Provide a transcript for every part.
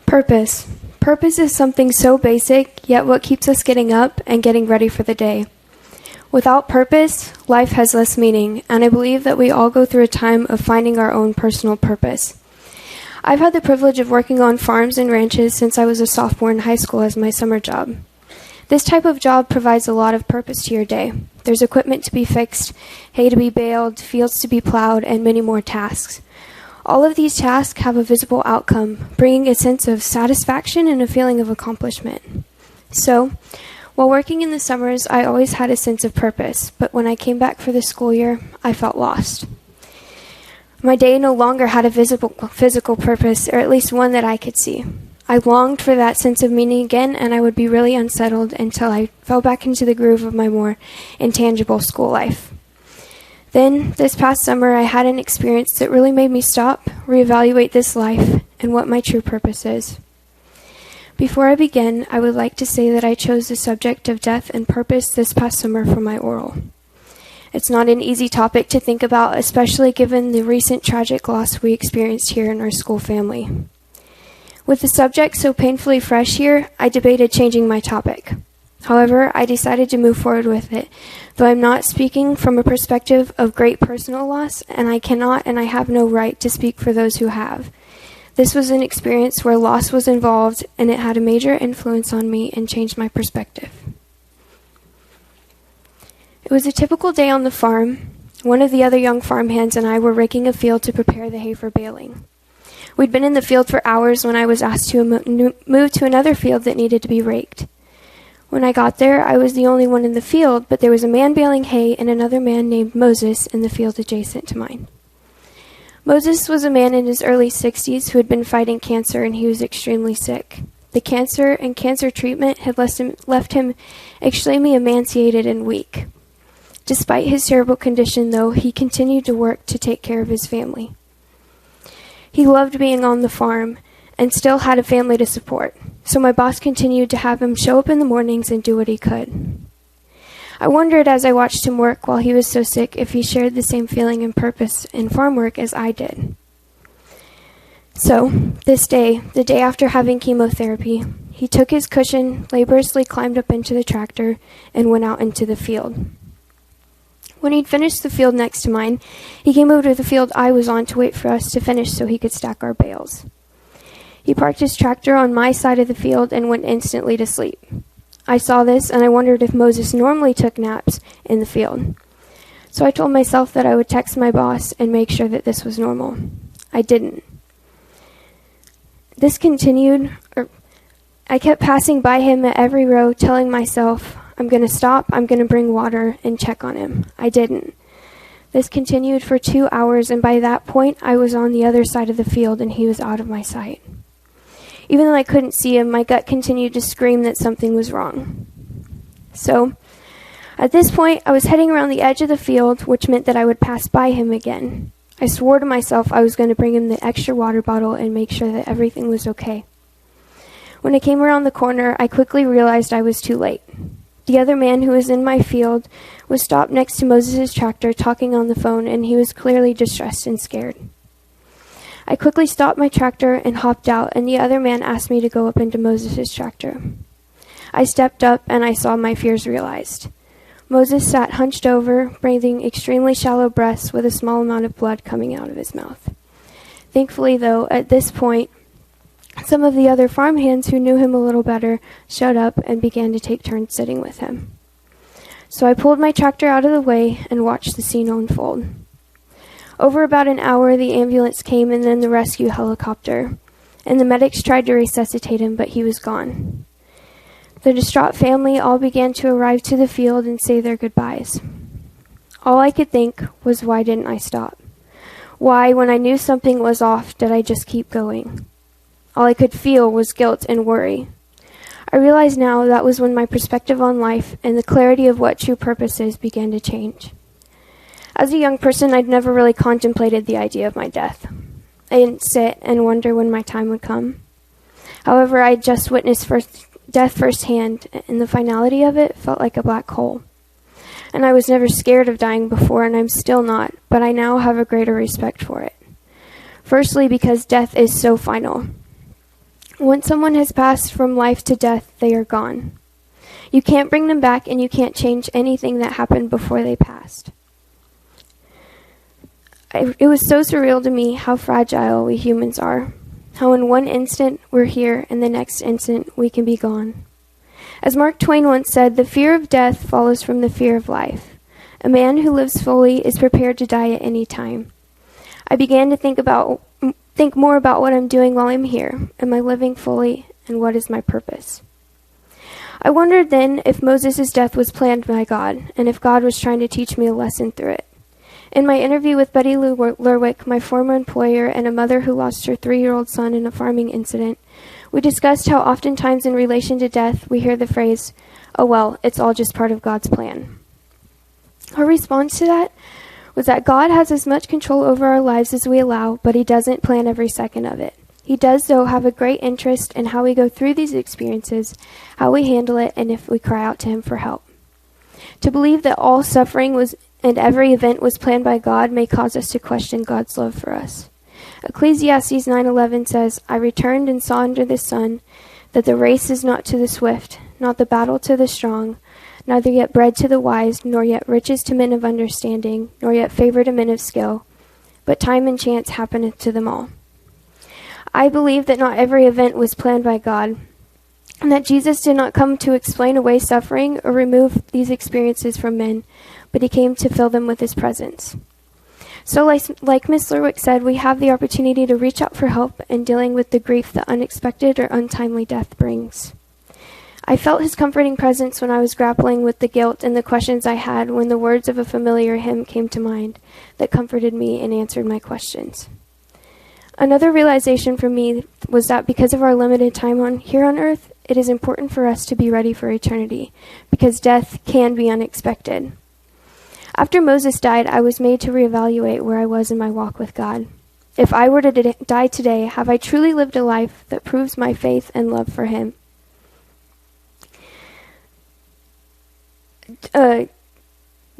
Purpose. Purpose is something so basic, yet what keeps us getting up and getting ready for the day. Without purpose, life has less meaning, and I believe that we all go through a time of finding our own personal purpose. I've had the privilege of working on farms and ranches since I was a sophomore in high school as my summer job. This type of job provides a lot of purpose to your day. There's equipment to be fixed, hay to be baled, fields to be plowed, and many more tasks. All of these tasks have a visible outcome, bringing a sense of satisfaction and a feeling of accomplishment. So, while working in the summers, I always had a sense of purpose, but when I came back for the school year, I felt lost. My day no longer had a physical purpose, or at least one that I could see. I longed for that sense of meaning again, and I would be really unsettled until I fell back into the groove of my more intangible school life. Then, this past summer, I had an experience that really made me stop, reevaluate this life, and what my true purpose is. Before I begin, I would like to say that I chose the subject of death and purpose this past summer for my oral. It's not an easy topic to think about, especially given the recent tragic loss we experienced here in our school family. With the subject so painfully fresh here, I debated changing my topic. However, I decided to move forward with it, though I'm not speaking from a perspective of great personal loss, and I cannot and I have no right to speak for those who have. This was an experience where loss was involved, and it had a major influence on me and changed my perspective. It was a typical day on the farm. One of the other young farmhands and I were raking a field to prepare the hay for baling. We'd been in the field for hours when I was asked to move to another field that needed to be raked. When I got there, I was the only one in the field, but there was a man baling hay and another man named Moses in the field adjacent to mine. Moses was a man in his early 60s who had been fighting cancer, and he was extremely sick. The cancer and cancer treatment had left him extremely emaciated and weak. Despite his terrible condition, though, he continued to work to take care of his family. He loved being on the farm and still had a family to support, so my boss continued to have him show up in the mornings and do what he could. I wondered as I watched him work while he was so sick if he shared the same feeling and purpose in farm work as I did. So, this day, the day after having chemotherapy, he took his cushion, laboriously climbed up into the tractor, and went out into the field. When he'd finished the field next to mine, he came over to the field I was on to wait for us to finish so he could stack our bales. He parked his tractor on my side of the field and went instantly to sleep. I saw this, and I wondered if Moses normally took naps in the field. So I told myself that I would text my boss and make sure that this was normal. I didn't. This continued, I kept passing by him at every row, telling myself, I'm going to stop, I'm going to bring water and check on him. I didn't. This continued for 2 hours, and by that point, I was on the other side of the field and he was out of my sight. Even though I couldn't see him, my gut continued to scream that something was wrong. So, at this point, I was heading around the edge of the field, which meant that I would pass by him again. I swore to myself I was going to bring him the extra water bottle and make sure that everything was okay. When I came around the corner, I quickly realized I was too late. The other man who was in my field was stopped next to Moses' tractor talking on the phone, and he was clearly distressed and scared. I quickly stopped my tractor and hopped out, and the other man asked me to go up into Moses' tractor. I stepped up, and I saw my fears realized. Moses sat hunched over, breathing extremely shallow breaths with a small amount of blood coming out of his mouth. Thankfully, though, at this point, some of the other farmhands who knew him a little better showed up and began to take turns sitting with him. So I pulled my tractor out of the way and watched the scene unfold. Over about an hour, the ambulance came and then the rescue helicopter, and the medics tried to resuscitate him, but he was gone. The distraught family all began to arrive to the field and say their goodbyes. All I could think was, why didn't I stop? Why, when I knew something was off, did I just keep going? All I could feel was guilt and worry. I realize now that was when my perspective on life and the clarity of what true purpose is began to change. As a young person, I'd never really contemplated the idea of my death. I didn't sit and wonder when my time would come. However, I had just witnessed death firsthand, and the finality of it felt like a black hole. And I was never scared of dying before, and I'm still not, but I now have a greater respect for it. Firstly, because death is so final. Once someone has passed from life to death, they are gone. You can't bring them back, and you can't change anything that happened before they passed. It was so surreal to me how fragile we humans are. How in one instant we're here, and the next instant we can be gone. As Mark Twain once said, the fear of death follows from the fear of life. A man who lives fully is prepared to die at any time. I began to think more about what I'm doing while I'm here. Am I living fully, and what is my purpose? I wondered then if Moses' death was planned by God, and if God was trying to teach me a lesson through it. In my interview with Betty Lerwick, my former employer and a mother who lost her 3-year-old son in a farming incident, we discussed how oftentimes in relation to death we hear the phrase, "Oh well, it's all just part of God's plan." Her response to that was that God has as much control over our lives as we allow, but he doesn't plan every second of it. He does, though, have a great interest in how we go through these experiences, how we handle it, and if we cry out to him for help. To believe that all suffering and every event was planned by God may cause us to question God's love for us. Ecclesiastes 9:11 says, "I returned and saw under the sun that the race is not to the swift, not the battle to the strong, neither yet bread to the wise, nor yet riches to men of understanding, nor yet favor to men of skill, but time and chance happeneth to them all." I believe that not every event was planned by God, and that Jesus did not come to explain away suffering or remove these experiences from men, but he came to fill them with his presence. So like Miss Lerwick said, we have the opportunity to reach out for help in dealing with the grief that unexpected or untimely death brings. I felt his comforting presence when I was grappling with the guilt and the questions I had when the words of a familiar hymn came to mind that comforted me and answered my questions. Another realization for me was that because of our limited time here on earth, it is important for us to be ready for eternity, because death can be unexpected. After Moses died, I was made to reevaluate where I was in my walk with God. If I were to die today, have I truly lived a life that proves my faith and love for him?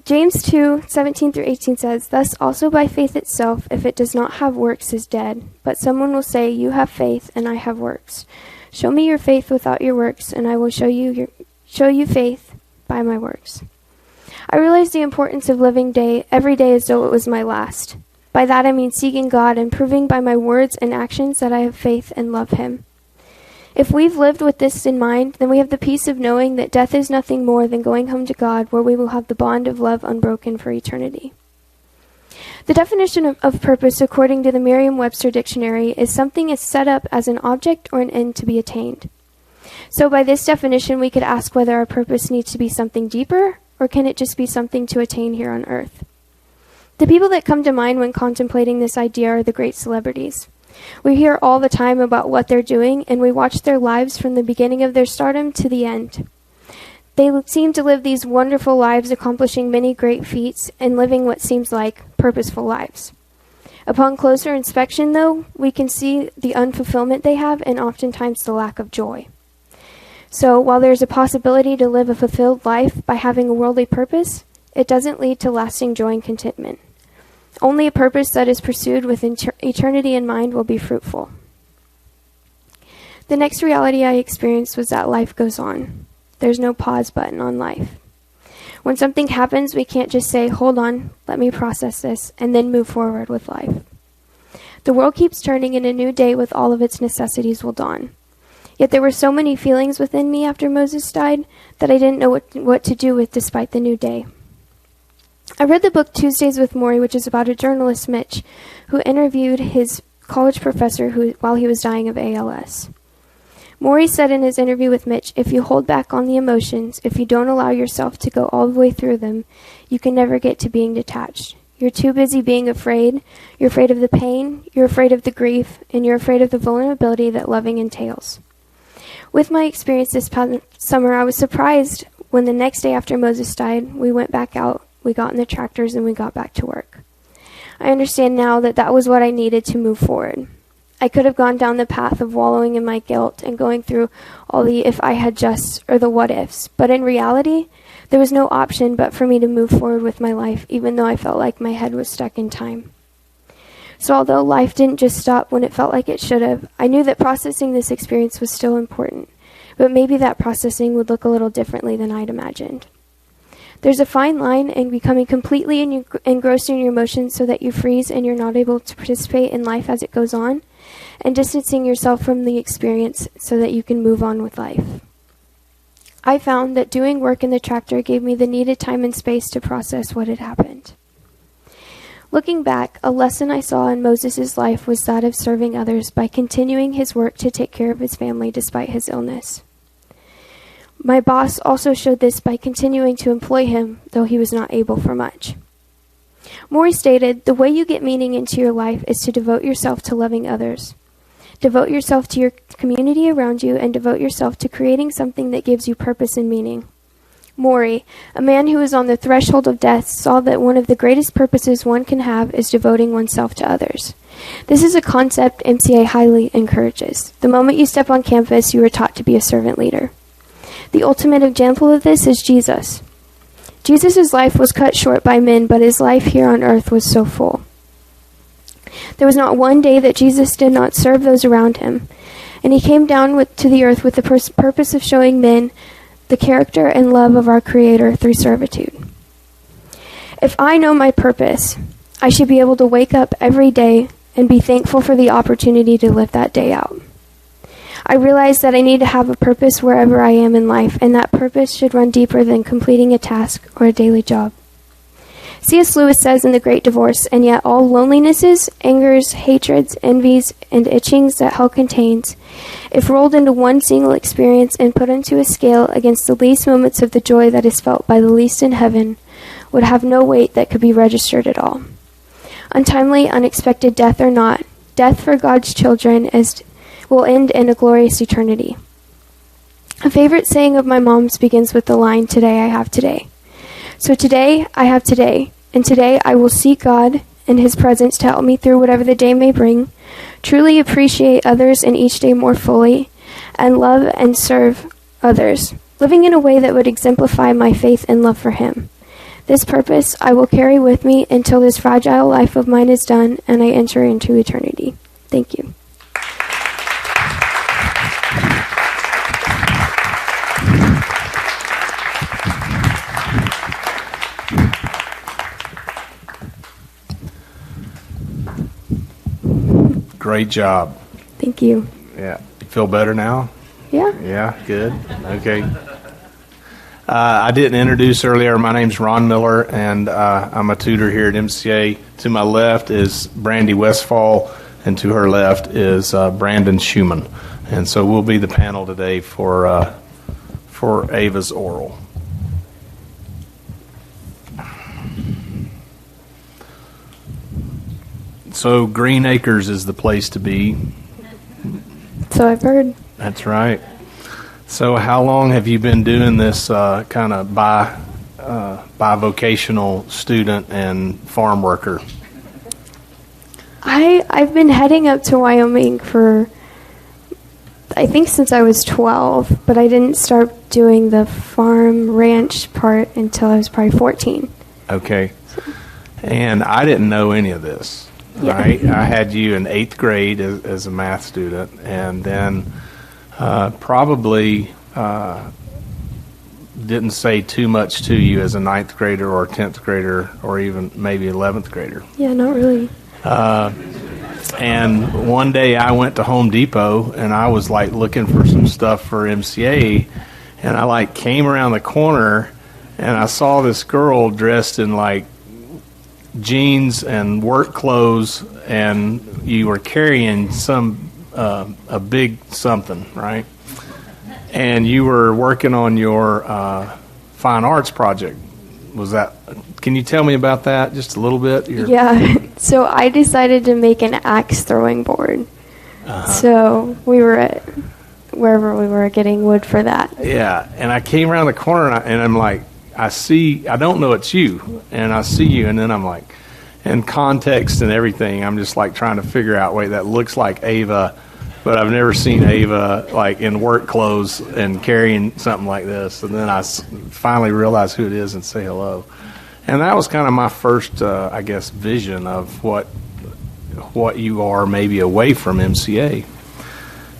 James 2:17-18 says, "Thus also by faith itself, if it does not have works, is dead. But someone will say, you have faith, and I have works. Show me your faith without your works, and I will show you faith by my works." I realized the importance of living every day as though it was my last. By that I mean seeking God and proving by my words and actions that I have faith and love him. If we've lived with this in mind, then we have the peace of knowing that death is nothing more than going home to God, where we will have the bond of love unbroken for eternity. The definition of purpose, according to the Merriam-Webster Dictionary, is something is set up as an object or an end to be attained. So by this definition, we could ask whether our purpose needs to be something deeper, or can it just be something to attain here on earth? The people that come to mind when contemplating this idea are the great celebrities. We hear all the time about what they're doing, and we watch their lives from the beginning of their stardom to the end. They seem to live these wonderful lives, accomplishing many great feats and living what seems like purposeful lives. Upon closer inspection, though, we can see the unfulfillment they have and oftentimes the lack of joy. So while there's a possibility to live a fulfilled life by having a worldly purpose, it doesn't lead to lasting joy and contentment. Only a purpose that is pursued with eternity in mind will be fruitful. The next reality I experienced was that life goes on. There's no pause button on life. When something happens, we can't just say, hold on, let me process this, and then move forward with life. The world keeps turning, and a new day with all of its necessities will dawn. Yet there were so many feelings within me after Moses died that I didn't know what to do with despite the new day. I read the book Tuesdays with Morrie, which is about a journalist, Mitch, who interviewed his college professor while he was dying of ALS. Morrie said in his interview with Mitch, if you hold back on the emotions, if you don't allow yourself to go all the way through them, you can never get to being detached. You're too busy being afraid. You're afraid of the pain, you're afraid of the grief, and you're afraid of the vulnerability that loving entails. With my experience this past summer, I was surprised when the next day after Moses died, we went back out, we got in the tractors, and we got back to work. I understand now that that was what I needed to move forward. I could have gone down the path of wallowing in my guilt and going through all the if I had just or the what ifs, but in reality, there was no option but for me to move forward with my life, even though I felt like my head was stuck in time. So although life didn't just stop when it felt like it should have, I knew that processing this experience was still important, but maybe that processing would look a little differently than I'd imagined. There's a fine line in becoming completely engrossed in your emotions so that you freeze and you're not able to participate in life as it goes on, and distancing yourself from the experience so that you can move on with life. I found that doing work in the tractor gave me the needed time and space to process what had happened. Looking back, a lesson I saw in Moses' life was that of serving others by continuing his work to take care of his family despite his illness. My boss also showed this by continuing to employ him, though he was not able for much. Morrie stated, "The way you get meaning into your life is to devote yourself to loving others. Devote yourself to your community around you and devote yourself to creating something that gives you purpose and meaning." Morrie, a man who was on the threshold of death, saw that one of the greatest purposes one can have is devoting oneself to others. This is a concept MCA highly encourages. The moment you step on campus, you are taught to be a servant leader. The ultimate example of this is Jesus. Jesus' life was cut short by men, but his life here on earth was so full. There was not one day that Jesus did not serve those around him, and he came down to the earth with the purpose of showing men the character and love of our Creator through servitude. If I know my purpose, I should be able to wake up every day and be thankful for the opportunity to live that day out. I realize that I need to have a purpose wherever I am in life, and that purpose should run deeper than completing a task or a daily job. C.S. Lewis says in The Great Divorce, "And yet all lonelinesses, angers, hatreds, envies, and itchings that hell contains, if rolled into one single experience and put into a scale against the least moments of the joy that is felt by the least in heaven, would have no weight that could be registered at all. Untimely, unexpected death or not, death for God's children will end in a glorious eternity." A favorite saying of my mom's begins with the line, "Today I have today." So today I have today, and today I will seek God and his presence to help me through whatever the day may bring, truly appreciate others in each day more fully, and love and serve others, living in a way that would exemplify my faith and love for him. This purpose I will carry with me until this fragile life of mine is done and I enter into eternity. Thank you. Great job. Thank you. Yeah. You feel better now? Yeah. Yeah, good. Okay. I didn't introduce earlier. My name's Ron Miller, and I'm a tutor here at MCA. To my left is Brandy Westfall, and to her left is Brandon Schumann. And so we'll be the panel today for Ava's oral. So Green Acres is the place to be. So I've heard. That's right. So how long have you been doing this kind of bivocational student and farm worker? I've been heading up to Wyoming for, I think, since I was 12, but I didn't start doing the farm ranch part until I was probably 14. Okay. And I didn't know any of this. Yeah. Right? I had you in 8th grade as a math student, and then probably didn't say too much to you as a 9th grader or 10th grader or even maybe 11th grader. Yeah, not really. And one day I went to Home Depot, and I was like looking for some stuff for MCA, and I like came around the corner, and I saw this girl dressed in like jeans and work clothes, and you were carrying a big something, right? And you were working on your fine arts project. Was that? Can you tell me about that just a little bit? Yeah. So I decided to make an axe throwing board. Uh-huh. So we were at wherever we were getting wood for that. Yeah. And I came around the corner, and I'm like, I don't know it's you, and I see you, and then I'm like, in context and everything, I'm just like trying to figure out, wait, that looks like Ava, but I've never seen Ava like in work clothes and carrying something like this. And then I finally realized who it is and say hello. And that was kind of my first, I guess, vision of what what you are maybe away from MCA.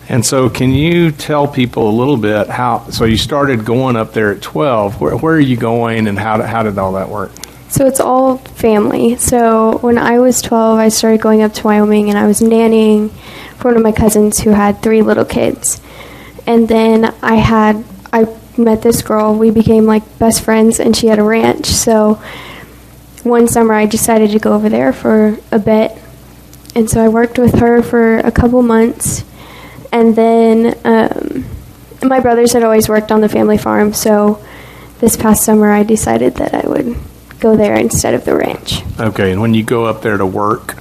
And so can you tell people a little bit so you started going up there at 12, where are you going and how did all that work? So it's all family. So when I was 12, I started going up to Wyoming, and I was nannying for one of my cousins who had 3 little kids. And then I met this girl. We became like best friends, and she had a ranch. So one summer I decided to go over there for a bit. And so I worked with her for a couple months. And then my brothers had always worked on the family farm, so this past summer I decided that I would go there instead of the ranch. Okay, and when you go up there to work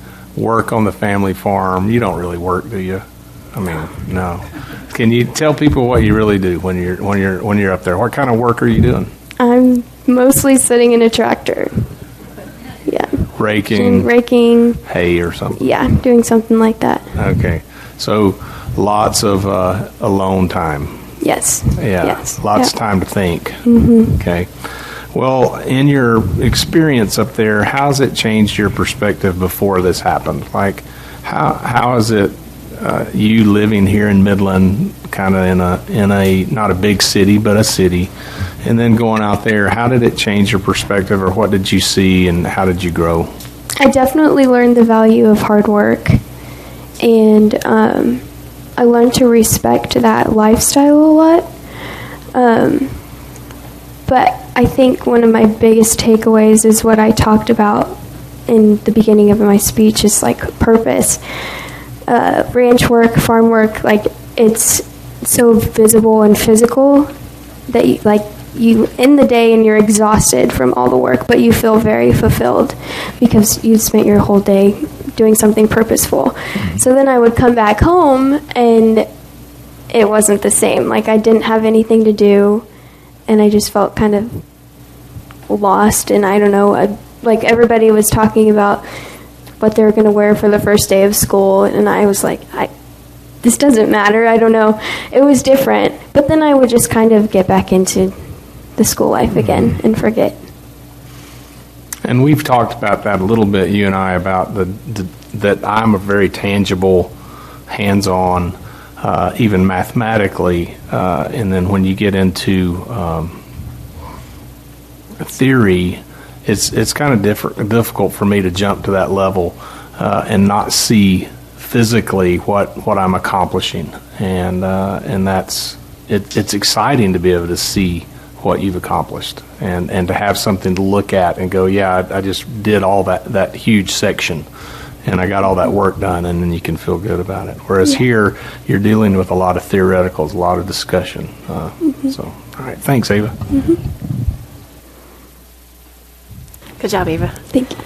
on the family farm, you don't really work, do you? I mean, no. Can you tell people what you really do when you're up there? What kind of work are you doing? I'm mostly sitting in a tractor. Yeah. Raking hay or something. Yeah, doing something like that. Okay, so lots of alone time. Yes. Yeah. Yes. Lots of time to think. Mm-hmm. Okay. Well, in your experience up there, how's it changed your perspective before this happened? Like, how is it you living here in Midland, kind of in a not a big city but a city, and then going out there? How did it change your perspective, or what did you see, and how did you grow? I definitely learned the value of hard work, and I learned to respect that lifestyle a lot. But I think one of my biggest takeaways is what I talked about in the beginning of my speech, is like purpose. Ranch work, farm work, like it's so visible and physical that you in the day and you're exhausted from all the work, but you feel very fulfilled because you spent your whole day doing something purposeful. So then I would come back home and it wasn't the same. Like I didn't have anything to do, and I just felt kind of lost. And I don't know, like everybody was talking about what they were going to wear for the first day of school, and I was like, this doesn't matter. I don't know. It was different. But then I would just kind of get back into the school life again and forget. And we've talked about that a little bit, you and I, about that I'm a very tangible, hands-on, even mathematically, and then when you get into theory, it's kind of difficult for me to jump to that level and not see physically what I'm accomplishing, and that's it's exciting to be able to see what you've accomplished, and to have something to look at and go, yeah, I just did all that huge section, and I got all that work done, and then you can feel good about it. Whereas here, you're dealing with a lot of theoreticals, a lot of discussion. So, all right, thanks, Ava. Good job, Ava. Thank you.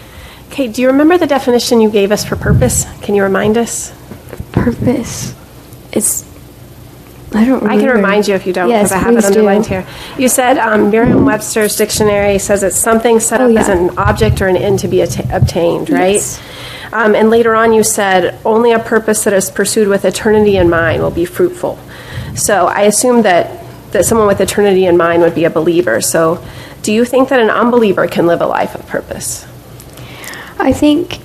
Okay, do you remember the definition you gave us for purpose? Can you remind us? Purpose is, I don't remember. I can remind you if you don't, because Yes, I have it please underlined do. here. You said Merriam-Webster's dictionary says it's something set up as an object or an end to be obtained, right? Yes. And later on you said only a purpose that is pursued with eternity in mind will be fruitful. So I assume that someone with eternity in mind would be a believer. So do you think that an unbeliever can live a life of purpose? I think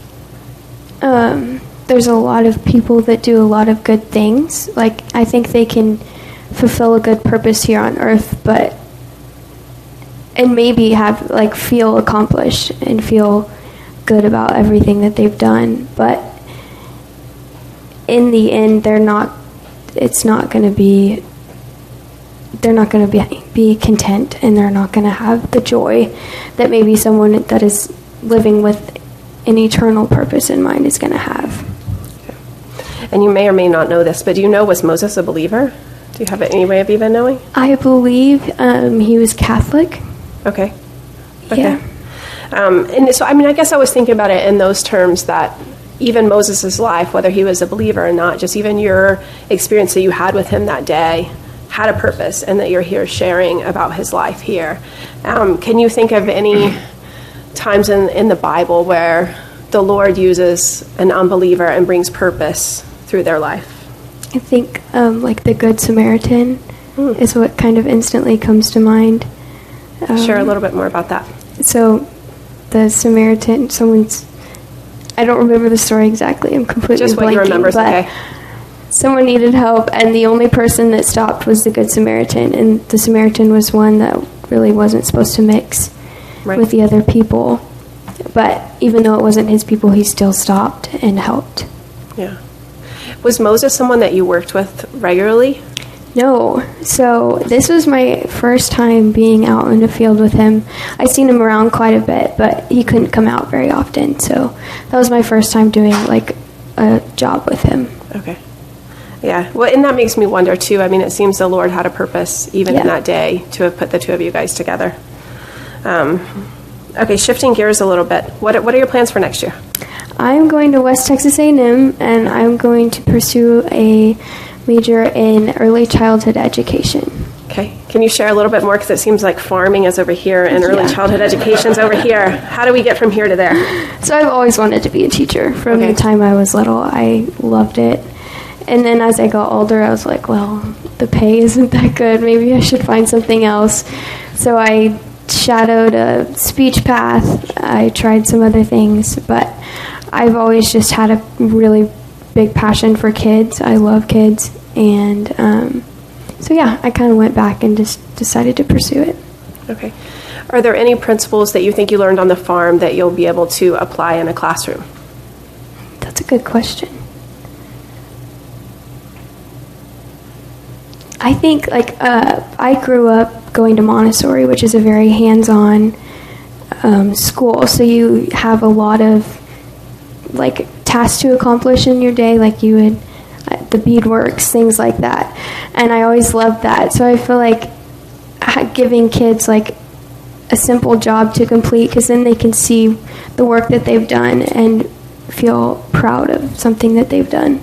there's a lot of people that do a lot of good things. Like, I think they can fulfill a good purpose here on earth, and maybe have, like, feel accomplished and feel good about everything that they've done. But in the end, they're not going to be content, and they're not going to have the joy that maybe someone that is living with an eternal purpose in mind is going to have. And you may or may not know this, but do you know, was Moses a believer? Do you have any way of even knowing? I believe he was Catholic. Okay. Yeah. And so, I mean, I guess I was thinking about it in those terms, that even Moses' life, whether he was a believer or not, just even your experience that you had with him that day had a purpose, and that you're here sharing about his life here. Can you think of any times in the Bible where the Lord uses an unbeliever and brings purpose through their life? I think like the Good Samaritan is what kind of instantly comes to mind. Share a little bit more about that. So the Samaritan, someone's I don't remember the story exactly. I'm completely Just what you blanking, remember is but okay. someone needed help, and the only person that stopped was the Good Samaritan, and the Samaritan was one that really wasn't supposed to mix Right. with the other people. But even though it wasn't his people, he still stopped and helped. Yeah. Was Moses someone that you worked with regularly? No. So this was my first time being out in the field with him. I seen him around quite a bit, but he couldn't come out very often. So that was my first time doing like a job with him. Okay. Yeah. Well, and that makes me wonder too. I mean, it seems the Lord had a purpose even in that day to have put the two of you guys together. Okay, shifting gears a little bit. What are your plans for next year? I'm going to West Texas A&M, and I'm going to pursue a major in early childhood education. Okay. Can you share a little bit more? Because it seems like farming is over here and early childhood education is over here. How do we get from here to there? So I've always wanted to be a teacher. From the time I was little, I loved it. And then as I got older, I was like, well, the pay isn't that good. Maybe I should find something else. So I shadowed a speech path. I tried some other things, but I've always just had a really big passion for kids. I love kids. And so, yeah, I kind of went back and just decided to pursue it. Okay. Are there any principles that you think you learned on the farm that you'll be able to apply in a classroom? That's a good question. I think, I grew up going to Montessori, which is a very hands-on school. So you have a lot of, tasks to accomplish in your day, like you would, the beadworks, things like that. And I always loved that. So I feel like giving kids, a simple job to complete, because then they can see the work that they've done and feel proud of something that they've done.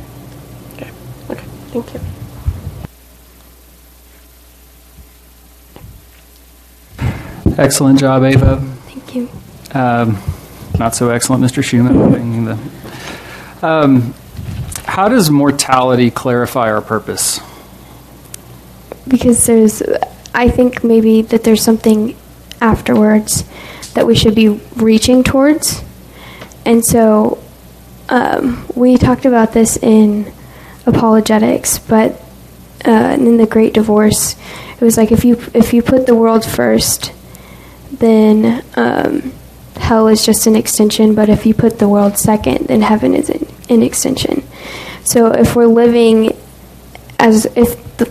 Okay. Thank you. Excellent job, Ava. Thank you. Not so excellent, Mr. Schumann. How does mortality clarify our purpose? Because I think maybe that there's something afterwards that we should be reaching towards. And so we talked about this in apologetics, but in the Great Divorce, it was like if you put the world first, then hell is just an extension, but if you put the world second, then heaven is an extension. So if we're living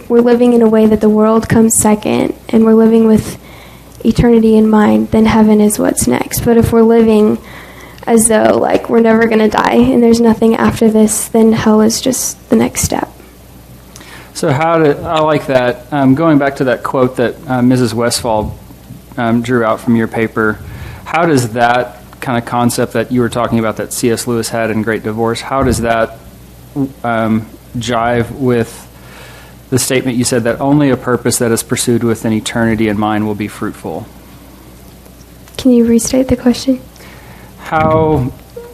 we're living in a way that the world comes second, and we're living with eternity in mind, then heaven is what's next. But if we're living as though we're never going to die and there's nothing after this, then hell is just the next step. So I like that. Going back to that quote that Mrs. Westfall drew out from your paper, how does that kind of concept that you were talking about that C.S. Lewis had in Great Divorce, how does that jive with the statement you said that only a purpose that is pursued with an eternity in mind will be fruitful? Can you restate the question? How,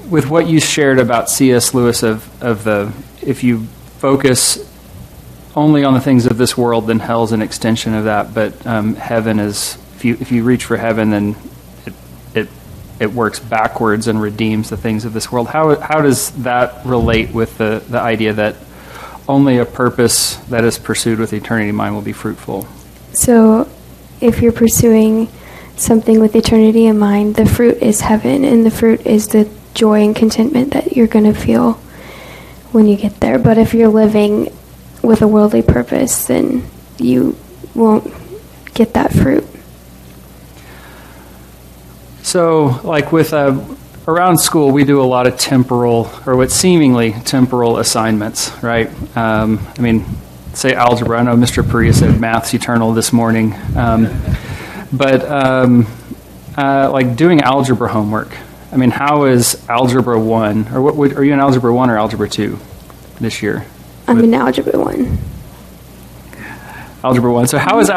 with what you shared about C.S. Lewis if you focus only on the things of this world, then hell's an extension of that, but heaven is, if you reach for heaven, then it works backwards and redeems the things of this world. How does that relate with the idea that only a purpose that is pursued with eternity in mind will be fruitful? So if you're pursuing something with eternity in mind, the fruit is heaven, and the fruit is the joy and contentment that you're going to feel when you get there. But if you're living with a worldly purpose, then you won't get that fruit. So, with around school, we do a lot of temporal, or what seemingly temporal assignments, right? Say algebra. I know Mr. Perea said math's eternal this morning, but doing algebra homework. How is Algebra 1, or are you in Algebra 1 or Algebra 2 this year? I'm in Algebra 1. Algebra 1. So how is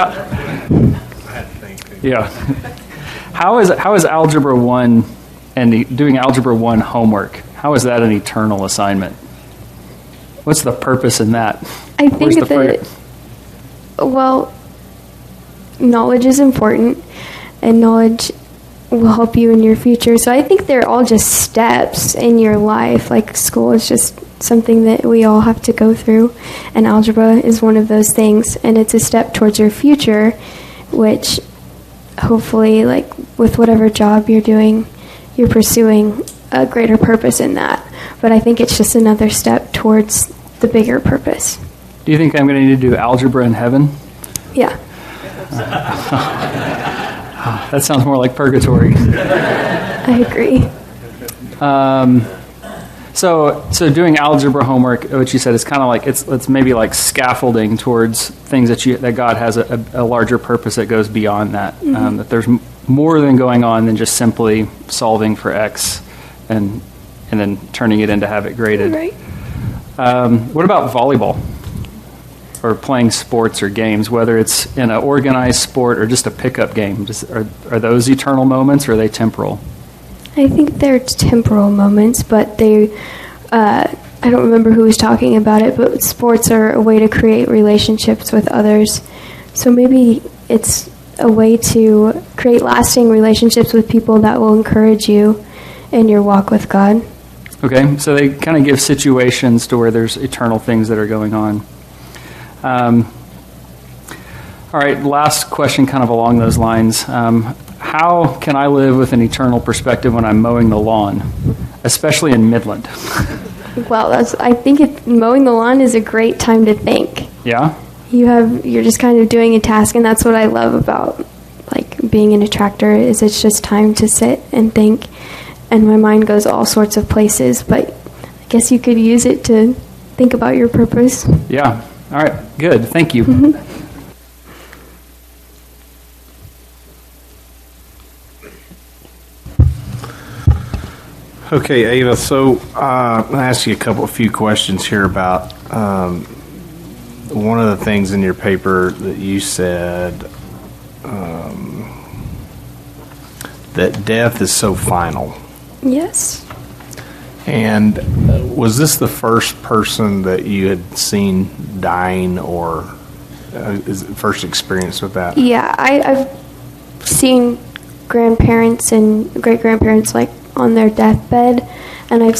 How is Algebra 1 and doing Algebra 1 homework, how is that an eternal assignment? What's the purpose in that? I think knowledge is important, and knowledge will help you in your future. So I think they're all just steps in your life. Like school is just something that we all have to go through, and algebra is one of those things, and it's a step towards your future, which hopefully, like with whatever job you're doing, you're pursuing a greater purpose in that. But I think it's just another step towards the bigger purpose. Do you think I'm going to need to do algebra in heaven? Yeah. That sounds more like purgatory. I agree. So doing algebra homework, what you said, is kind of like it's maybe like scaffolding towards things that God has a larger purpose that goes beyond that. That there's more than going on than just simply solving for X and then turning it in to have it graded. Right. What about volleyball or playing sports or games, whether it's in an organized sport or just a pickup game? Are those eternal moments, or are they temporal? I think they're temporal moments, but I don't remember who was talking about it, but sports are a way to create relationships with others. So maybe it's a way to create lasting relationships with people that will encourage you in your walk with God. Okay, so they kind of give situations to where there's eternal things that are going on. All right, last question kind of along those lines. How can I live with an eternal perspective when I'm mowing the lawn, especially in Midland? Well, I think mowing the lawn is a great time to think. Yeah? You're just kind of doing a task, and that's what I love about like being in a tractor, is it's just time to sit and think, and my mind goes all sorts of places, but I guess you could use it to think about your purpose. Yeah. All right, good. Thank you. Mm-hmm. Okay, Ava, so I'm going to ask you a few questions here about one of the things in your paper that you said that death is so final. Yes. And was this the first person that you had seen dying, or is it first experience with that? Yeah, I've seen grandparents and great-grandparents like on their deathbed, and I've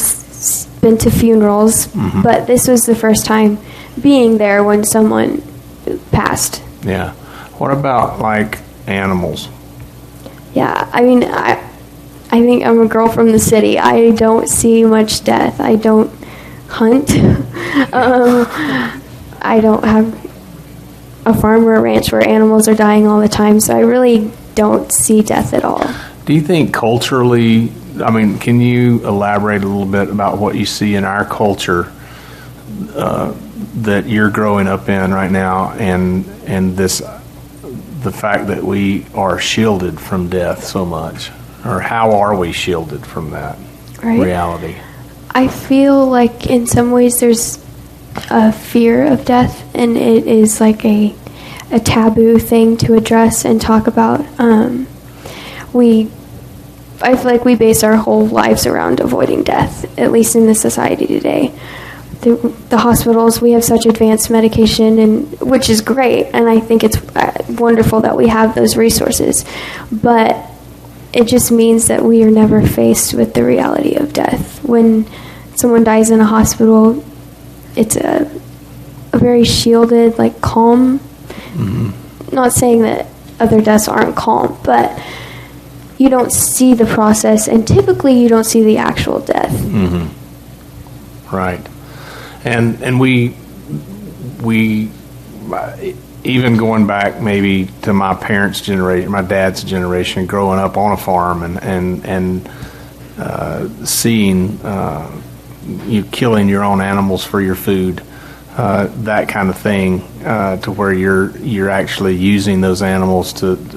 been to funerals, but this was the first time being there when someone passed. Yeah. What about like animals? Yeah, I mean, I think I'm a girl from the city. I don't see much death. I don't hunt. I don't have a farm or a ranch where animals are dying all the time, so I really don't see death at all. Do you think culturally, I mean, can you elaborate a little bit about what you see in our culture that you're growing up in right now, and the fact that we are shielded from death so much? Or how are we shielded from that reality? I feel like in some ways there's a fear of death, and it is like a taboo thing to address and talk about. I feel like we base our whole lives around avoiding death, at least in the society today. The hospitals, we have such advanced medication, and which is great, and I think it's wonderful that we have those resources. But it just means that we are never faced with the reality of death. When someone dies in a hospital, it's a very shielded, like calm. Mm-hmm. Not saying that other deaths aren't calm, but you don't see the process, and typically you don't see the actual death. Mm-hmm. Right. And we even going back maybe to my parents' generation, my dad's generation, growing up on a farm and seeing you killing your own animals for your food, that kind of thing, to where you're actually using those animals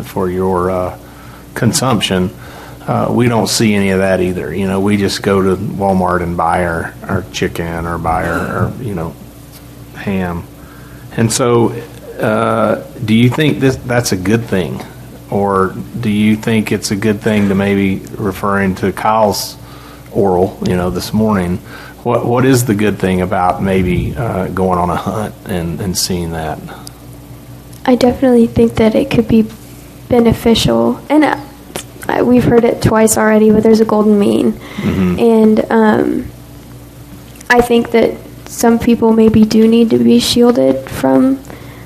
for your consumption. We don't see any of that either. You know, we just go to Walmart and buy our chicken or buy our ham. And so, do you think that's a good thing? Or do you think it's a good thing to, maybe referring to Kyle's oral, this morning, what is the good thing about maybe going on a hunt and seeing that? I definitely think that it could be beneficial. And we've heard it twice already, but there's a golden mean. And I think that some people maybe do need to be shielded from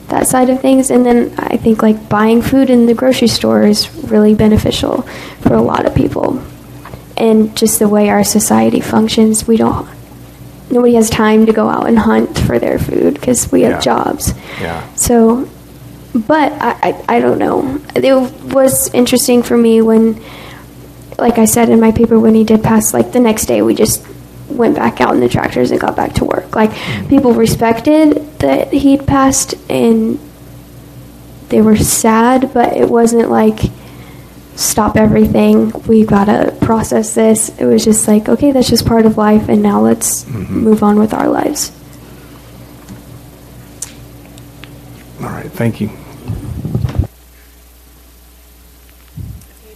that side of things. And then I think like buying food in the grocery store is really beneficial for a lot of people. And just the way our society functions, nobody has time to go out and hunt for their food because we have jobs. So, but I don't know. It was interesting for me when, like I said in my paper, when he did pass, like the next day we just went back out in the tractors and got back to work. Like, people respected that he'd passed and they were sad, but it wasn't like, stop everything, we gotta process this. It was just like, okay, that's just part of life, and now let's move on with our lives. All right, thank you.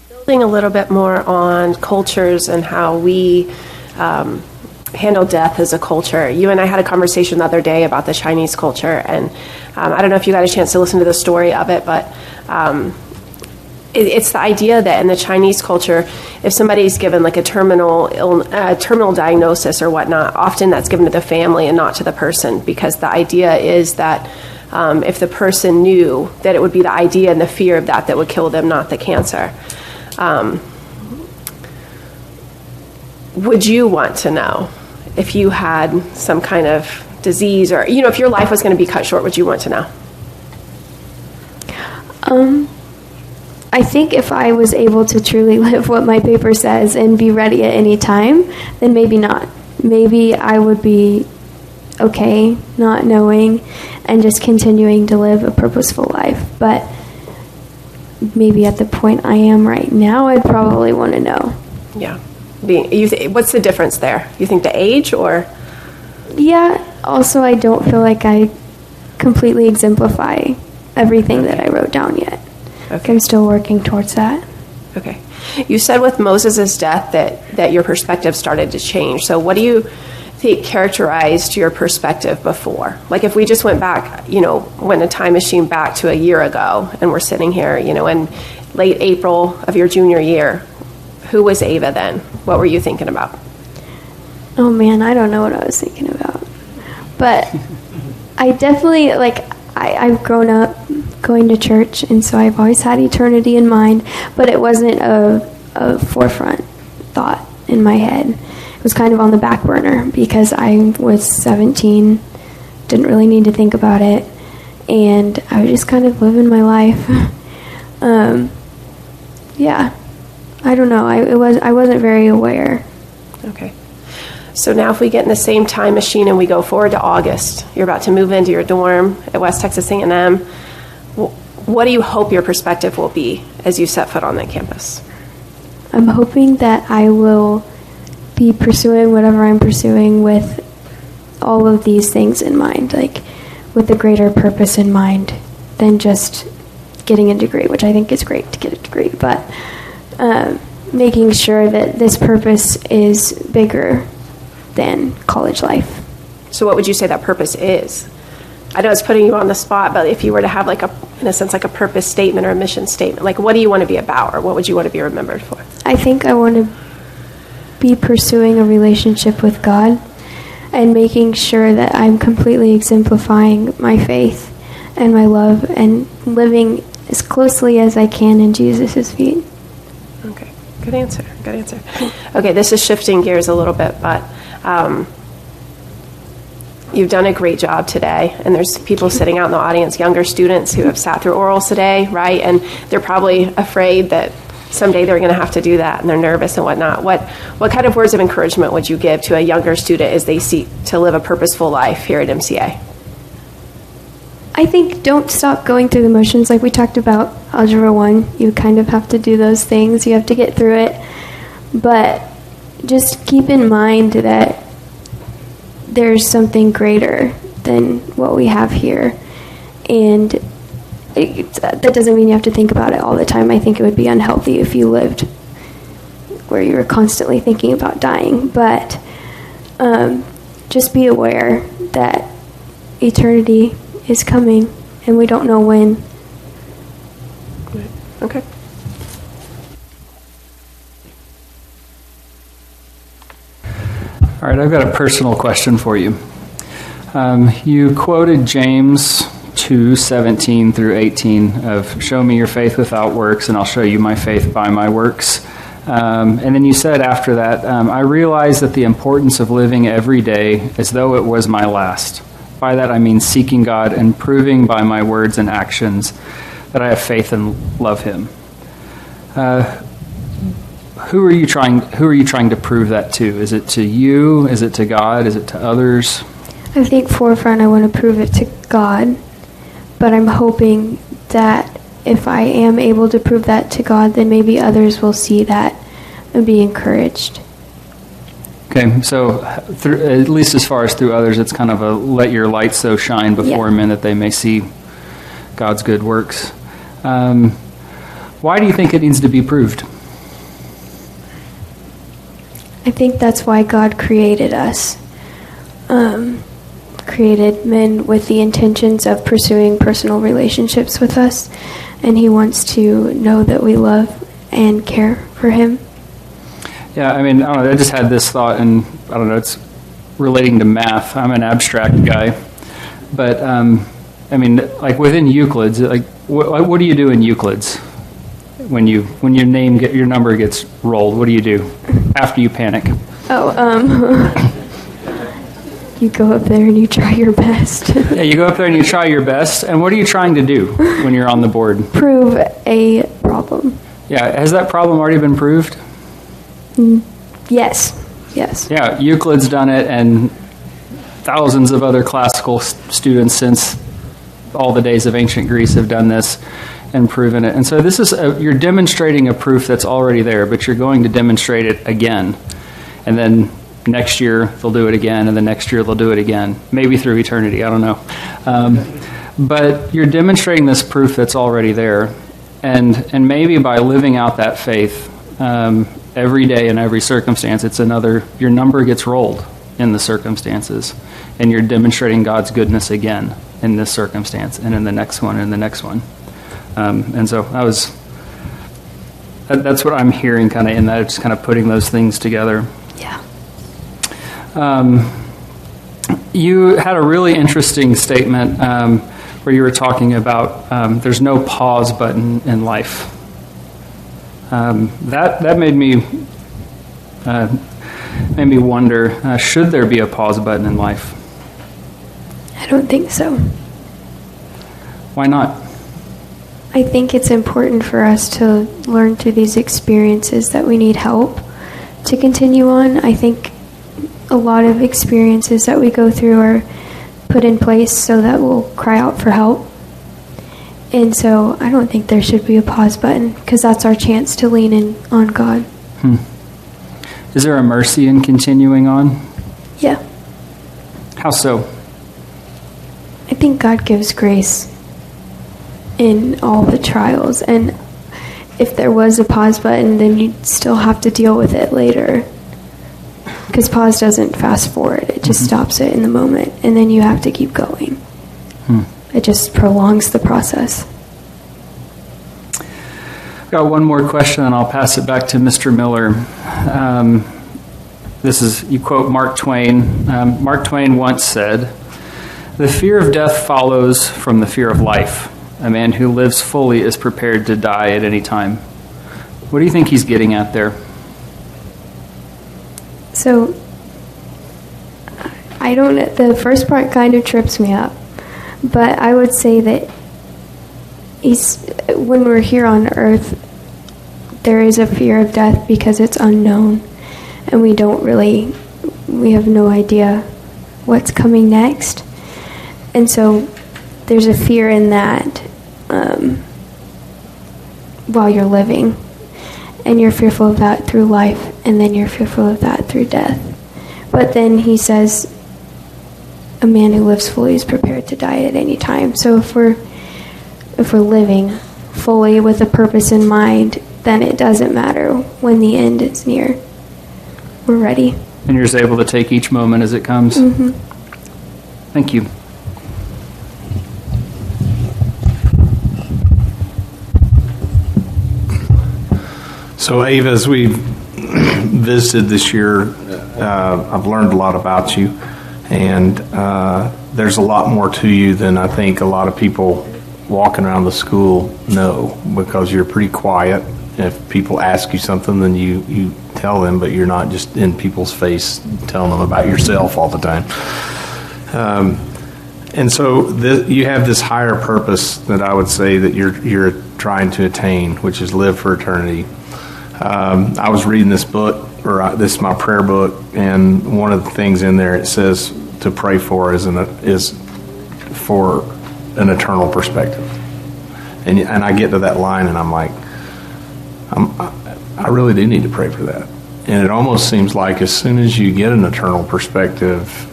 Building a little bit more on cultures and how we handle death as a culture. You and I had a conversation the other day about the Chinese culture, and I don't know if you got a chance to listen to the story of it, but it's the idea that in the Chinese culture, if somebody's given like a terminal diagnosis or whatnot, often that's given to the family and not to the person, because the idea is that if the person knew, that it would be the idea and the fear of that would kill them, not the cancer. Would you want to know if you had some kind of disease, or, if your life was going to be cut short, would you want to know? I think if I was able to truly live what my paper says and be ready at any time, then maybe not. Maybe I would be okay not knowing and just continuing to live a purposeful life. But maybe at the point I am right now, I'd probably want to know. Yeah. What's the difference there? You think the age, or? Yeah. Also, I don't feel like I completely exemplify everything that I wrote down yet. Okay. I'm still working towards that. Okay. You said with Moses' death that your perspective started to change. So what do you think characterized your perspective before? Like, if we just went back, went a time machine back to a year ago, and we're sitting here, in late April of your junior year, who was Ava then? What were you thinking about? Oh man, I don't know what I was thinking about. But I definitely, I've grown up going to church, and so I've always had eternity in mind, but it wasn't a forefront thought in my head. It was kind of on the back burner because I was 17, didn't really need to think about it, and I was just kind of living my life. Yeah, I don't know. I wasn't very aware. Okay. So now if we get in the same time machine and we go forward to August, you're about to move into your dorm at West Texas A&M. What do you hope your perspective will be as you set foot on that campus? I'm hoping that I will be pursuing whatever I'm pursuing with all of these things in mind, like with a greater purpose in mind than just getting a degree, which I think is great to get a degree, but making sure that this purpose is bigger than college life. So what would you say that purpose is? I know it's putting you on the spot, but if you were to have in a sense, like a purpose statement or a mission statement, like what do you want to be about, or what would you want to be remembered for? I think I want to be pursuing a relationship with God and making sure that I'm completely exemplifying my faith and my love and living as closely as I can in Jesus' feet. Okay, good answer. Okay, this is shifting gears a little bit, but you've done a great job today, and there's people sitting out in the audience, younger students who have sat through orals today, right? And they're probably afraid that someday they're going to have to do that, and they're nervous and whatnot. What kind of words of encouragement would you give to a younger student as they seek to live a purposeful life here at MCA? I think don't stop going through the motions. Like we talked about Algebra 1, you kind of have to do those things. You have to get through it. But just keep in mind that there's something greater than what we have here. And that doesn't mean you have to think about it all the time. I think it would be unhealthy if you lived where you were constantly thinking about dying. But just be aware that eternity is coming, and we don't know when. Okay. All right, I've got a personal question for you. You quoted James 2:17 through 18 of show me your faith without works and I'll show you my faith by my works. And then you said after that, I realize that the importance of living every day as though it was my last. By that I mean seeking God and proving by my words and actions that I have faith and love Him. Who are you trying to prove that to? Is it to you? Is it to God? Is it to others? I think forefront I want to prove it to God, but I'm hoping that if I am able to prove that to God, then maybe others will see that and be encouraged. Okay, so at least as far as through others, it's kind of a let your light so shine before men that they may see God's good works. Why do you think it needs to be proved? I think that's why God created us. Created men with the intentions of pursuing personal relationships with us, and He wants to know that we love and care for Him. Yeah, I mean, I don't know, I just had this thought, and I don't know, it's relating to math. I'm an abstract guy, but I mean, like within Euclid's, like what do you do in Euclid's when your number gets rolled? What do you do after you panic? You go up there and you try your best. Yeah, you go up there and you try your best. And what are you trying to do when you're on the board? Prove a problem. Yeah, has that problem already been proved? Yes. Yeah, Euclid's done it, and thousands of other classical students since all the days of ancient Greece have done this and proven it. And so this is you're demonstrating a proof that's already there, but you're going to demonstrate it again. And then next year they'll do it again, and the next year they'll do it again, maybe through eternity, I don't know. But you're demonstrating this proof that's already there, and maybe by living out that faith every day in every circumstance, your number gets rolled in the circumstances, and you're demonstrating God's goodness again in this circumstance, and in the next one, and the next one. And so that's what I'm hearing kind of in that, just kind of putting those things together. Yeah. You had a really interesting statement where you were talking about there's no pause button in life. That made me wonder, should there be a pause button in life? I don't think so. Why not? I think it's important for us to learn through these experiences that we need help to continue on. I think a lot of experiences that we go through are put in place so that we'll cry out for help. And so I don't think there should be a pause button, because that's our chance to lean in on God. Is there a mercy in continuing on? Yeah. How so? I think God gives grace in all the trials. And if there was a pause button, then you'd still have to deal with it later. Because pause doesn't fast forward. It just stops it in the moment. And then you have to keep going. It just prolongs the process. I've got one more question, and I'll pass it back to Mr. Miller. You quote Mark Twain. Mark Twain once said, "The fear of death follows from the fear of life. A man who lives fully is prepared to die at any time." What do you think he's getting at there? So, the first part kind of trips me up. But I would say that when we're here on earth, there is a fear of death because it's unknown. And we have no idea what's coming next. And so there's a fear in that while you're living. And you're fearful of that through life, and then you're fearful of that through death. But then he says, a man who lives fully is prepared to die at any time. So if we're living fully with a purpose in mind, then it doesn't matter when the end is near. We're ready. And you're just able to take each moment as it comes. Mm-hmm. Thank you. So, Ava, as we visited this year, I've learned a lot about you, and there's a lot more to you than I think a lot of people walking around the school know, because you're pretty quiet. If people ask you something, then you tell them, but you're not just in people's face telling them about yourself all the time. And so you have this higher purpose that I would say that you're trying to attain, which is live for eternity. I was reading this book, or this is my prayer book, and one of the things in there it says to pray for is for an eternal perspective. And I get to that line, and I'm like, I really do need to pray for that. And it almost seems like as soon as you get an eternal perspective,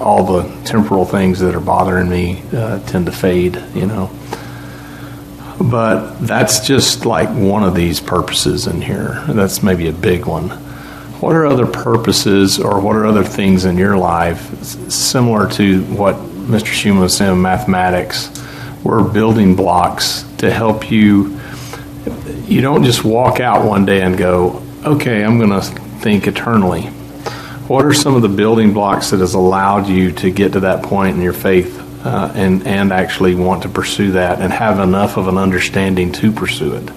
all the temporal things that are bothering me tend to fade, But that's just like one of these purposes in here. That's maybe a big one. What are other purposes, or what are other things in your life similar to what Mr. Schumann was saying, mathematics, were building blocks to help you? You don't just walk out one day and go, okay, I'm going to think eternally. What are some of the building blocks that has allowed you to get to that point in your faith and actually want to pursue that and have enough of an understanding to pursue it?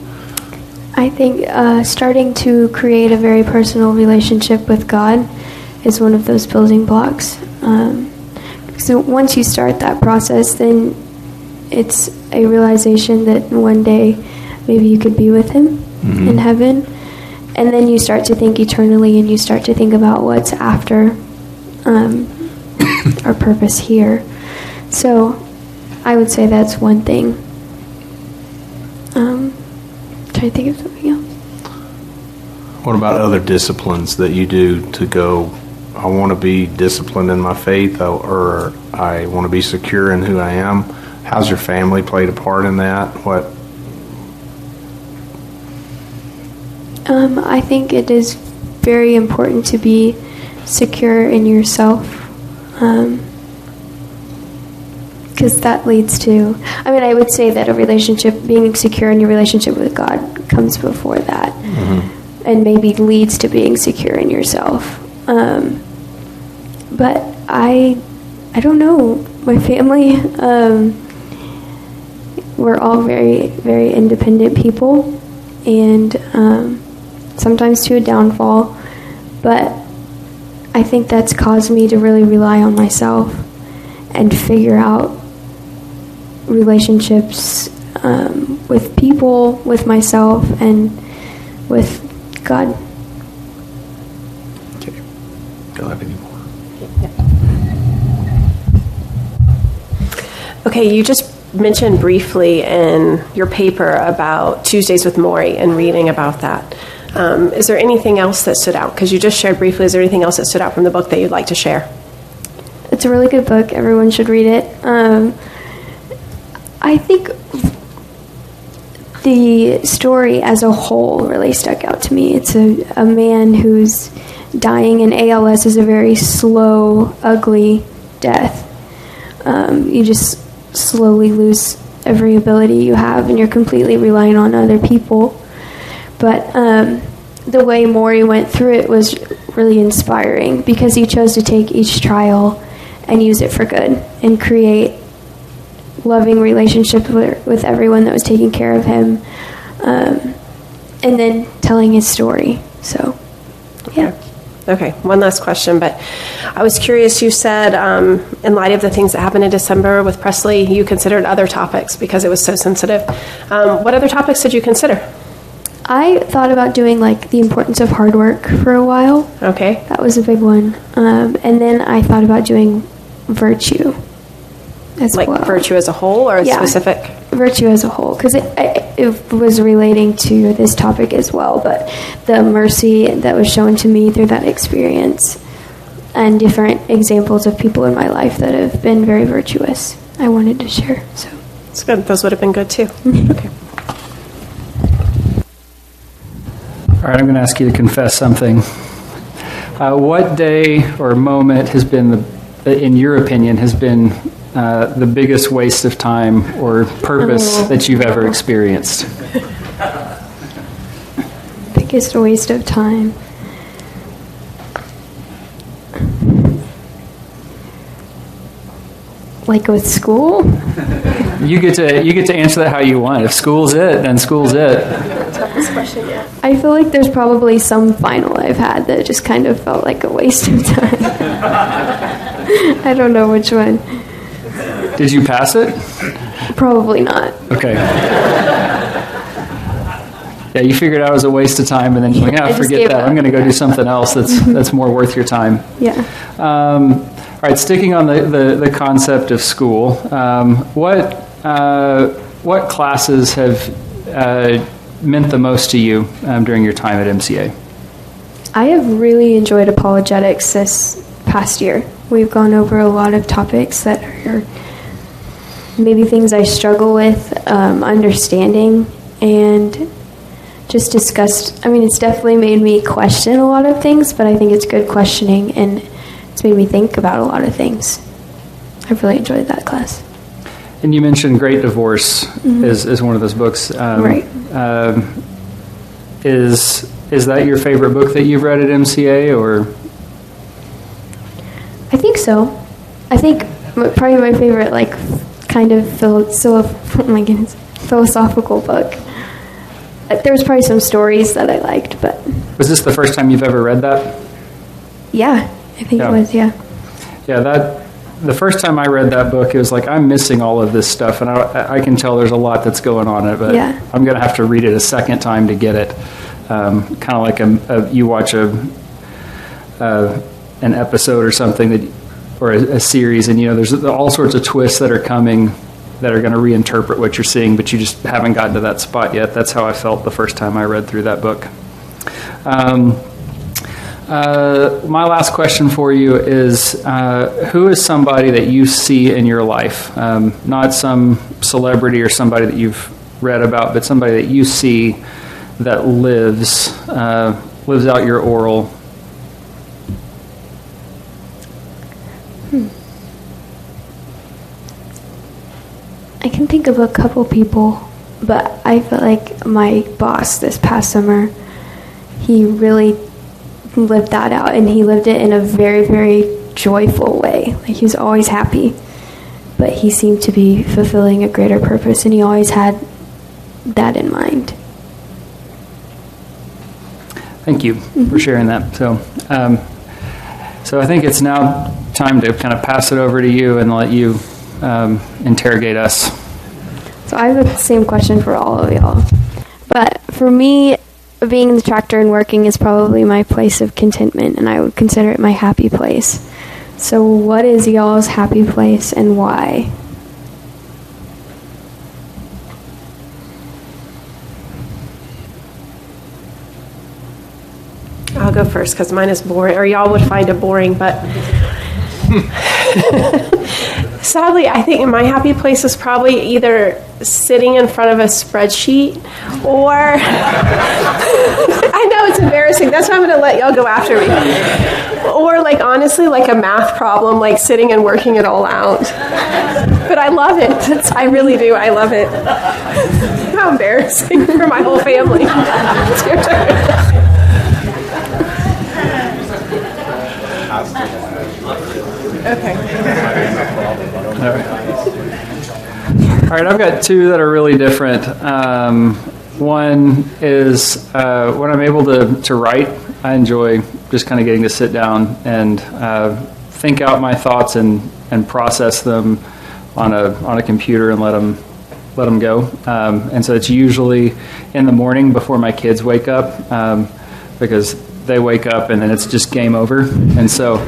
I think starting to create a very personal relationship with God is one of those building blocks. So once you start that process, then it's a realization that one day maybe you could be with Him in heaven. And then you start to think eternally, and you start to think about what's after our purpose here. So I would say that's one thing. Trying to think of something else. What about other disciplines that you do to go, I want to be disciplined in my faith, or I want to be secure in who I am? How's your family played a part in that? What? I think it is very important to be secure in yourself, because that leads to, I would say that being secure in your relationship with God comes before that, and maybe leads to being secure in yourself. But I don't know, my family, we're all very, very independent people, and sometimes to a downfall, but I think that's caused me to really rely on myself and figure out relationships with people, with myself, and with God. Okay. Do I have any more? Okay, you just mentioned briefly in your paper about Tuesdays with Maury and reading about that. Is there anything else that stood out? Because you just shared briefly, is there anything else that stood out from the book that you'd like to share? It's a really good book. Everyone should read it. I think the story as a whole really stuck out to me. It's a man who's dying, and ALS is a very slow, ugly death. You just slowly lose every ability you have, and you're completely relying on other people. But the way Maury went through it was really inspiring, because he chose to take each trial and use it for good and create loving relationships with everyone that was taking care of him, and then telling his story. So, yeah. Okay, one last question, but I was curious, you said in light of the things that happened in December with Presley, you considered other topics because it was so sensitive. What other topics did you consider? I thought about doing the importance of hard work for a while. Okay. That was a big one. And then I thought about doing virtue as well. Like virtue as a whole, or specific? Virtue as a whole, because it was relating to this topic as well, but the mercy that was shown to me through that experience and different examples of people in my life that have been very virtuous, I wanted to share. So it's good. Those would have been good too. Okay. All right, I'm going to ask you to confess something. What day or moment has been, in your opinion, has been the biggest waste of time or purpose that you've ever experienced? Biggest waste of time. Like with school? You get to answer that how you want. If school's it, then school's it. Toughest question yet. I feel like there's probably some final I've had that just kind of felt like a waste of time. I don't know which one. Did you pass it? Probably not. Okay. Yeah, you figured out it was a waste of time, and then you're like, I just forget gave that. up. I'm going to go do something else that's more worth your time. Yeah. All right, sticking on the concept of school, what classes have meant the most to you during your time at MCA? I have really enjoyed apologetics this past year. We've gone over a lot of topics that are maybe things I struggle with understanding, and just discussed. I mean, it's definitely made me question a lot of things, but I think it's good questioning, and it's made me think about a lot of things. I've really enjoyed that class. And you mentioned Great Divorce is one of those books. Right. Is that your favorite book that you've read at MCA, or? I think so. I think probably my favorite, like, kind of philosophical book. There was probably some stories that I liked, but... Was this the first time you've ever read that? Yeah, I think it was, yeah. Yeah, the first time I read that book, it was like, I'm missing all of this stuff, and I can tell there's a lot that's going on in it, but Yeah. I'm going to have to read it a second time to get it. Kind of like you watch an episode or something, or a series, and there's all sorts of twists that are coming that are going to reinterpret what you're seeing, but you just haven't gotten to that spot yet. That's how I felt the first time I read through that book. My last question for you is, who is somebody that you see in your life? Not some celebrity or somebody that you've read about, but somebody that you see that lives out your oral. I can think of a couple people, but I feel like my boss this past summer, he really lived that out, and he lived it in a very, very joyful way. Like, he was always happy, but he seemed to be fulfilling a greater purpose, and he always had that in mind. Thank you for sharing that. So I think it's now time to kind of pass it over to you and let you interrogate us. So I have the same question for all of y'all. But for me, being in the tractor and working is probably my place of contentment, and I would consider it my happy place. So what is y'all's happy place and why? I'll go first because mine is boring, or y'all would find it boring, but sadly, I think my happy place is probably either sitting in front of a spreadsheet or I know it's embarrassing. That's why I'm going to let y'all go after me. Or like honestly, like a math problem, like sitting and working it all out. But I love it. I really do. I love it. How embarrassing for my whole family. It's your turn. Okay. All right, I've got two that are really different. One is when I'm able to write, I enjoy just kind of getting to sit down and think out my thoughts and process them on a computer and let them go. And so it's usually in the morning before my kids wake up, because they wake up and then it's just game over. And so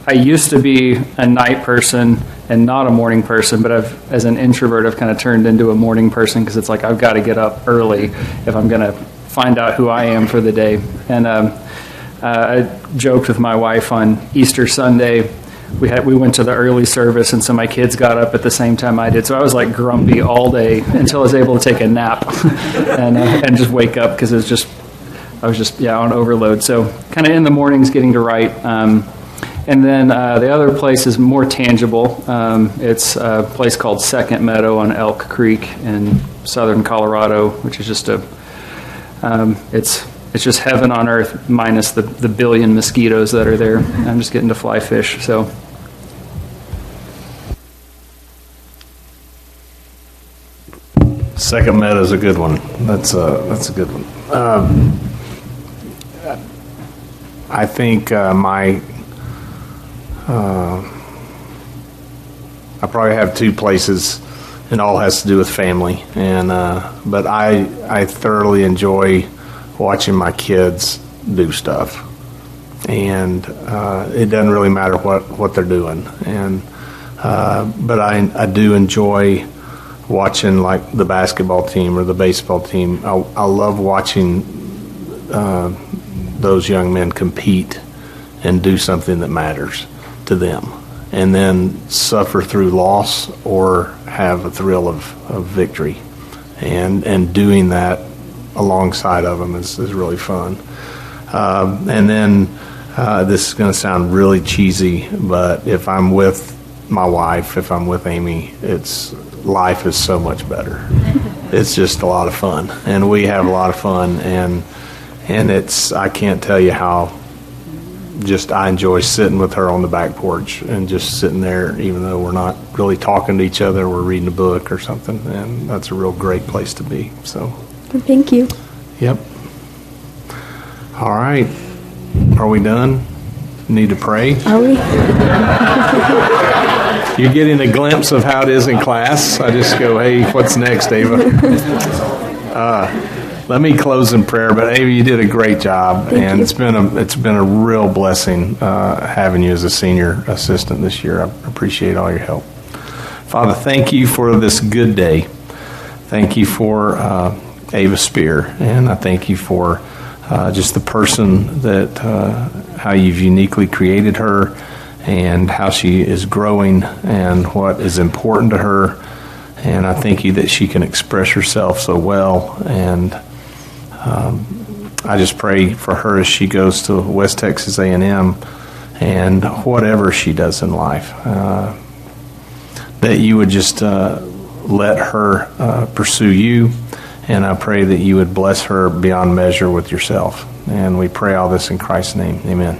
I used to be a night person and not a morning person, but as an introvert, I've kind of turned into a morning person because it's like I've got to get up early if I'm going to find out who I am for the day. And I joked with my wife on Easter Sunday. We went to the early service, and so my kids got up at the same time I did. So I was like grumpy all day until I was able to take a nap and just wake up because I was just on overload. So kind of in the mornings getting to write. And then the other place is more tangible. It's a place called Second Meadow on Elk Creek in southern Colorado, which is just it's just heaven on earth minus the billion mosquitoes that are there. I'm just getting to fly fish. So Second meta is a good one. That's a good one. I think I probably have two places. It all has to do with family, and but I thoroughly enjoy watching my kids do stuff, and it doesn't really matter what they're doing, and but I do enjoy watching like the basketball team or the baseball team. I love watching those young men compete and do something that matters to them, and then suffer through loss or have a thrill of victory, and doing that alongside of them is really fun. And then this is going to sound really cheesy, but if I'm with my wife, if I'm with Amy, life is so much better. It's just a lot of fun, and we have a lot of fun, and I can't tell you how just I enjoy sitting with her on the back porch and just sitting there, even though we're not really talking to each other, we're reading a book or something, and that's a real great place to be. So Thank you. Yep. All right. Are we done? Need to pray? Are we? You're getting a glimpse of how it is in class. I just go, hey, what's next, Ava? Let me close in prayer. But Ava, you did a great job, and it's been a real blessing having you as a senior assistant this year. I appreciate all your help. Father, thank you for this good day. Thank you for Ava Speer, and I thank you for just the person that how you've uniquely created her, and how she is growing and what is important to her. And I thank you that she can express herself so well. And I just pray for her as she goes to West Texas A&M and whatever she does in life, that you would just let her pursue you. And I pray that you would bless her beyond measure with yourself. And we pray all this in Christ's name. Amen.